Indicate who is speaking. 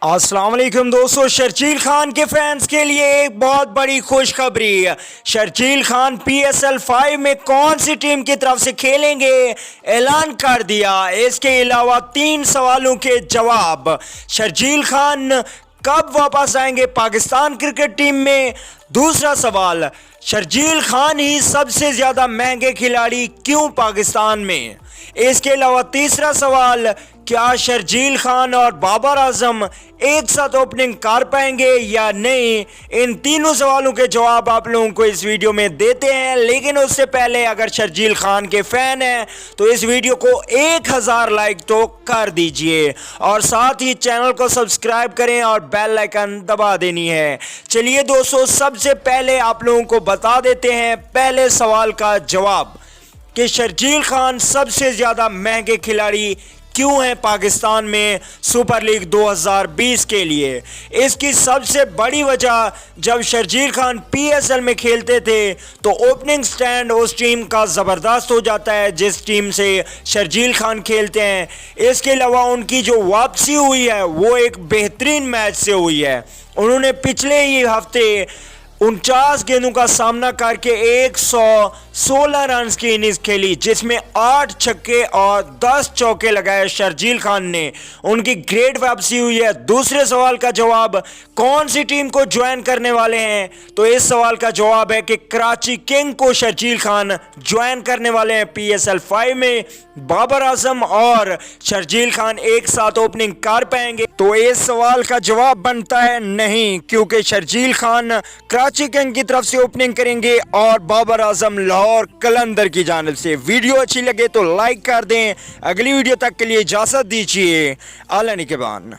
Speaker 1: अस्सलाम वालेकुम दोस्तों, शर्जील खान के फैंस के लिए एक बहुत बड़ी खुशखबरी। शर्जील खान PSL 5 में कौन सी टीम की तरफ से खेलेंगे ऐलान कर दिया। इसके अलावा 3 सवालों के जवाब। शर्जील खान कब वापस आएंगे पाकिस्तान क्रिकेट टीम में। दूसरा सवाल, शर्जील खान ही सबसे ज़्यादा महंगे खिलाड़ी क्यों पाकिस्तान में। इसके अलावा तीसरा सवाल, क्या शर्जील खान और बाबर आजम एक साथ ओपनिंग कर पाएंगे या नहीं। इन तीनों सवालों के जवाब आप लोगों को इस वीडियो में देते हैं, लेकिन उससे पहले अगर शर्जील खान के फैन हैं तो इस वीडियो को 1000 लाइक तो कर दीजिए और साथ ही चैनल को सब्सक्राइब करें और बेल आइकन दबा देनी है। चलिए दोस्तों, सबसे पहले आप लोगों को बता देते हैं पहले सवाल का जवाब कि शर्जील खान सबसे ज़्यादा महंगे खिलाड़ी क्यों है पाकिस्तान में सुपर लीग 2020 के लिए। इसकी सबसे बड़ी वजह, जब शर्जील खान PSL में खेलते थे तो ओपनिंग स्टैंड उस टीम का ज़बरदस्त हो जाता है जिस टीम से शर्जील खान खेलते हैं। इसके अलावा उनकी जो वापसी हुई है वो एक बेहतरीन मैच से हुई है। उन्होंने पिछले ही हफ्ते 49 गेंदों का सामना करके 116 रन की इनिंग्स खेली, जिसमें 8 छक्के और 10 चौके लगाए शर्जील खान ने। उनकी ग्रेट वापसी हुई है। दूसरे सवाल का जवाब, कौन सी टीम को ज्वाइन करने वाले हैं, तो इस सवाल का जवाब है कि कराची किंग को शर्जील खान ज्वाइन करने वाले हैं PSL 5 में। बाबर आजम और शर्जील खान एक साथ ओपनिंग कर पाएंगे, तो इस सवाल का जवाब बनता है नहीं, क्योंकि शर्जील खान कराची किंग की तरफ से ओपनिंग करेंगे और बाबर आजम लाहौर कलंदर की जानिब से। वीडियो अच्छी लगे तो लाइक कर दें। अगली वीडियो तक के लिए इजाज़त दीजिए। आला निगहबान।